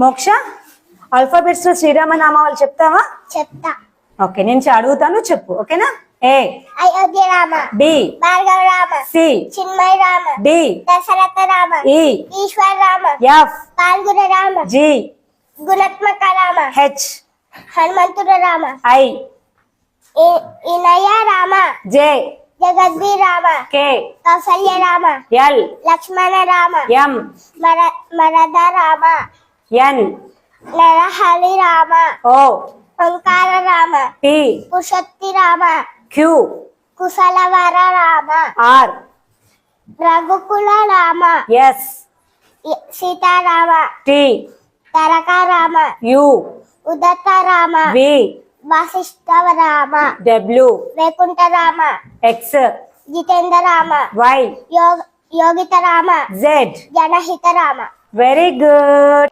మోక్ష ఆల్ఫాబెట్స్ లో శ్రీరామనామాలు చెప్తావా? చెప్తా. ఓకే, నేను అడుగుతాను, చెప్పు. ఓకేనా? A Ayodhya Rama, B Bhargava Rama, C Chinmaya Rama, D Dasharatha Rama, E Eshwara Rama, F Phalguna Rama, G గుణాత్మక రామ, హెచ్ హనుమంతుడ రామ, ఐ ఇనయ రామ, జే జగద్వి Rama, K Kausalya Rama, L Lakshmana Rama, M మరద Rama, N Narahari Rama, O Omkara Rama, P పురుషోత్తి రామ, క్యూ కుశలవర Rama, R Raghukula Rama, S Sitarama, T Taraka Rama, U ఉదత్త Rama, V Vasishtha Rama, W Vaikuntha Rama, X Jitendra Rama, Y Yogita Rama, Z. జనహిత రామ. Very good.